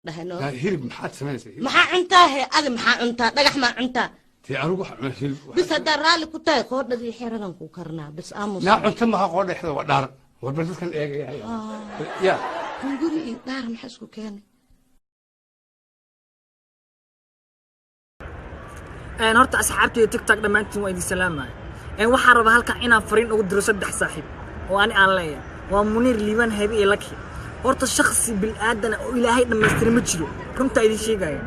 دهنو هيلب محات سمينسي ما عنتاه هذا ما عنتاه دقح ما عنتاه تي أروح هيلب بس هدرالي كتاي خود ذي حيران كوكرنا بس أمس لا أنت ما هقول إحدى ودار والبلد كان إيه يا نقولي دار محسكو كان أنا هرت أصحابتي تيك توك لما أنتم ويدي سلامة أنا وحرب هالك أنا فرين أقدر أصدق صاحب وأنا عليا ومنير ليبان هبي لك هرت الشخص بالآدم إلهي لما يستلمجله كنت أيدي شيء جاي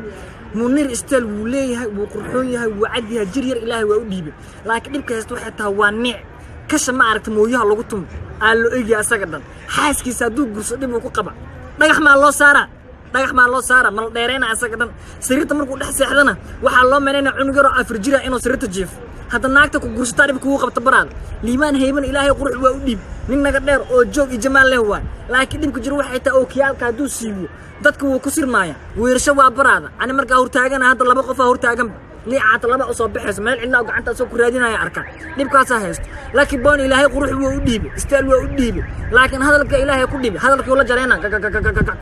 منير استل وليها وقرحويها وعديها جرير إلهي وأوديبه لكن يمكن يستوي حتى هو نيع كش ما عرفت مويها لقطهم قالوا إيجي أسقطن حاس كي صدوق قصدي موكو قبع دقح مع الله سارة دقح مع الله سارة مال ديرين أسقطن سريرته مركو دحس حدنا waxa loo meenayna cunugaro afrjira inuu sirta jiif hada naagta ku guursataa dib ku qabta baraan liimaan heeban ilaahay qurux waa u dhib nin naga dheer oo joog iyo jamaal leh waa laakiin dibku jiro waxay taa oo kiyaalka haduu siiyo dadku wuu ku sirmaaya weersho waa baraada ani marka hortaagan hada laba qof hortaagan liicaad laba oo soo baxayso meel cilna gacanta soo ku raadinaya arka dibkaas haysto laakiin boon ilaahay qurux waa u dhib istaal waa u dhib laakiin hadalka ilaahay ku dhib hadalka uu la jareena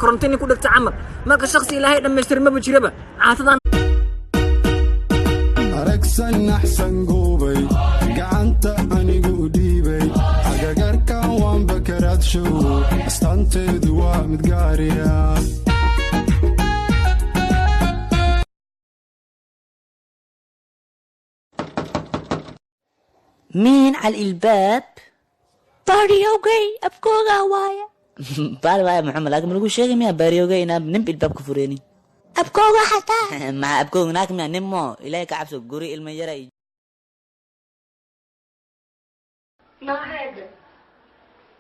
korontiin ku dhigta camal marka shakhsi ilaahay dhameystir ma jiraba caatadan أحسن أحسن قوبي قعنت أني قوديبي حقاقركا وان بكرات شو استنتي دوا متقاريا مين على الباب؟ باريوغي أبكوغا وايا باري محمد لكن ملقو شيء ميا باريوغي إنا بنم الباب كفريني أبكوغا حتى مع أبكوغ هناك من نمو إليك عبسو قوري المجرى ما هذا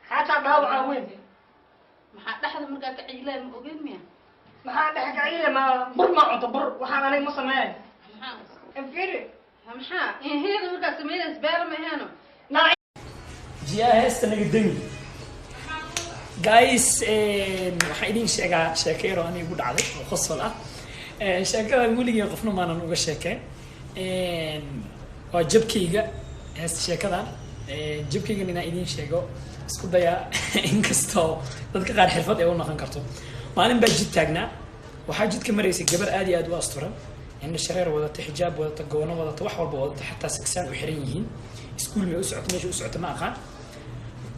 حتى ضوعه وين ما حد أحد مرقا كعيلة مؤقين ميا ما حد أحد كعيلة ما بر ما عطبر وحنا علي مصمعين انفيري محا هي مرقا سمينا زبالة ما هنا جيا هستنا قدامي guys waxaan idin sheegaa sheekayro aniga ugu dhacday oo qosol ah sheekada weligii qofna maanan uga sheekeen waa jabkayga heesta sheekadan jabkaygan inaan idin sheego isku daya inkastoo dadka qaar xirfad ay u noqon karto maalin baa jid taagnaa waxaa jidka maraysay gabar aad iyo aad u asturan indha shareer wadata xijaab wadata goono wadata wax walba wadata xataa sigsaan u xiran yihiin iskuul may u socoto meesha u socoto ma aqaan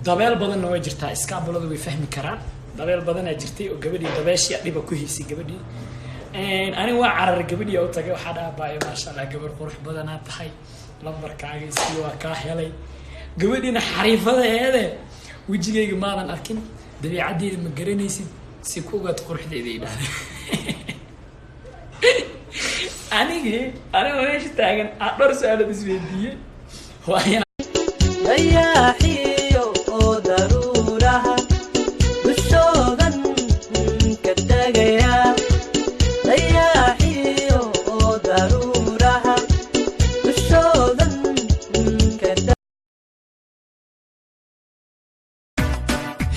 dabeel badanna way jirtaa iskaabuladu way fahmi karaan dabeel badanaa jirtay oo gabadhii dabeeshii dhiba ku hiisay gabadhii aniga waa carar gabadhii oo tagay waxaa dhaabaayo maasha allah gabar qurux badanaa tahay lambarkaaga iskii waa kaa helay gabadhiina xariifadeede wejigayga maadan arkin dabiicaddeeda ma garanaysid si ku ogaad quruxdeeda idhaahda aniga meesha taagan dhowr su-aalood isweydiiyey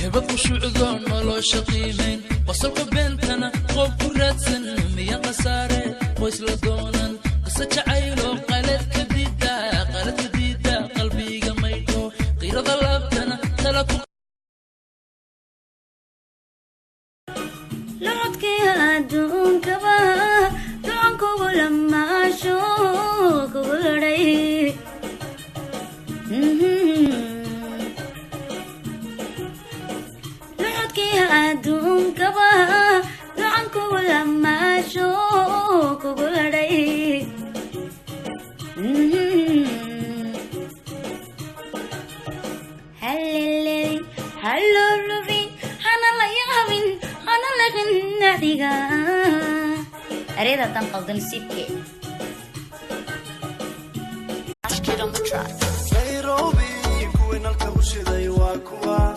هبط وشعقون ولو شقيمين وصلك بنتنا خوف كراتسن ميا قصاري ويسلو دونا قصة عيلو قالت كديدة قلبي قميتو غير ضلبتنا تلكو لعدك يا دون كبا دعنكو لما أشوك وري لعدك يا دون كبا دعنكو لما أشوك وري هلو ربي أنا لا يهمن أنا لكن ناديها أريد أن تنقل نسيبك نيروبي كوين الكبوشي ذي واكوا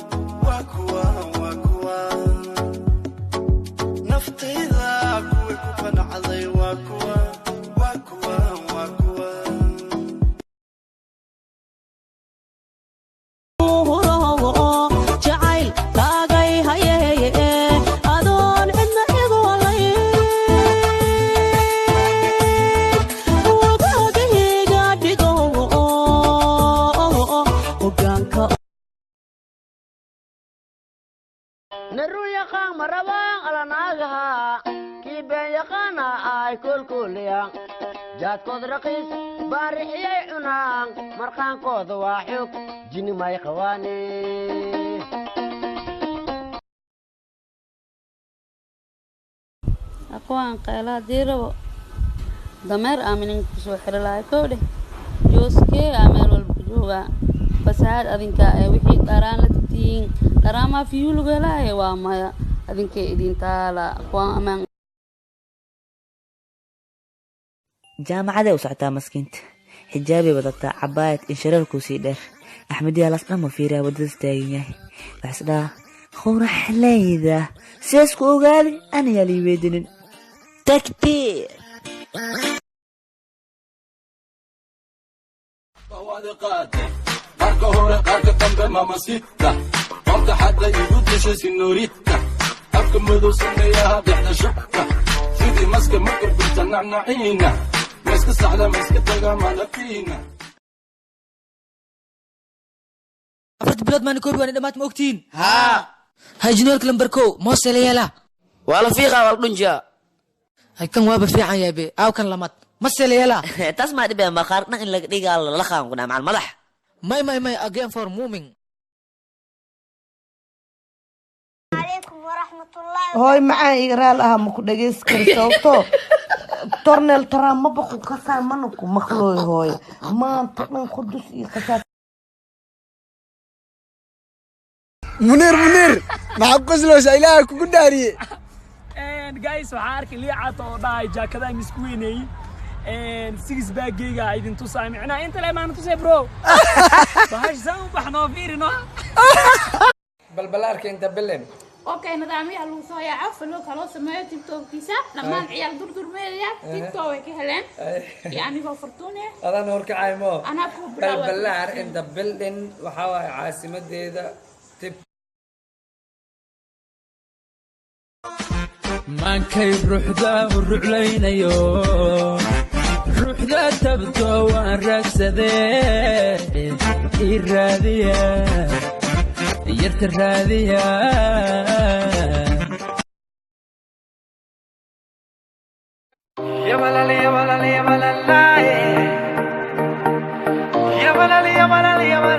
نفتي ذا كوي كوبان عضي واكوا beeyaqaana ay kulkuliyaan jaadkood raqiis baarixiyay cunaan marqaankooda waa xog jini may qawaane aqwaan qayla diirabo dameer aaminin ku soo xirilaay koodhe jooskee ameel walba jooga fasaad adinka ay wixii daraan la tiin darama fiyu lagu helay waa maya adinkee idin taala aqwaan amaan jaamacada u socotaa maskiinta xijaabay wadataa cabaayad inshareerku sii dheer axmed yaalas dhamma fiiraa wadada taagan yahay waxsdhaa quraxlayda sidaasku ogaadi anayaa lii weydinin takbiir marka hore qaarka dambe mamasita qorta xadda igu dishay sinorita afka madow sameeyaha dhexda shubka sidii maska makarbinta nacnaciina maiska saxda maiska taga malafiina afarta bilood maana koobi waana dhammaad ma ogtiin hayjineelka lambarkow moose la yeelaa waa la fiiqaa waa la dhunjaa kan waaba fiican yaabe aawkan lamad mase la yeelaa taas maa dhibeen ba qaar dhan in laga dhigaa la qaanqunaa macal madax may again for moving hooy maxaa igaraal ah maku dhageys kari sababtoo torneel taraa mabaqu kasaa mana ku maqlooy hooy maanta dhan qudus iyo kasaa منير maxaa qosloosa ilaahay kugu dhaariye guys waxaa arkay liicato oo dhaay jaakada misku weynay six bagayga idin tusaa micnaa inta le maan tusay bro bahash saan baxno fiirino balbalaarka inta bilen okay nidaamyada lagu soo yaaco falo kala sameeyo tiktok-kiisa dhammaan ciyaal durdurmeeya tiktok way ka heleen yani waa fortune adan horka caymo ana ku bilaw balbalaar inta bilen waxa waa caasimadeeda tib maankay ruuxda u ruclaynayo ruuxda tabto waan raagsadee ii raadiya yarta raadiya يا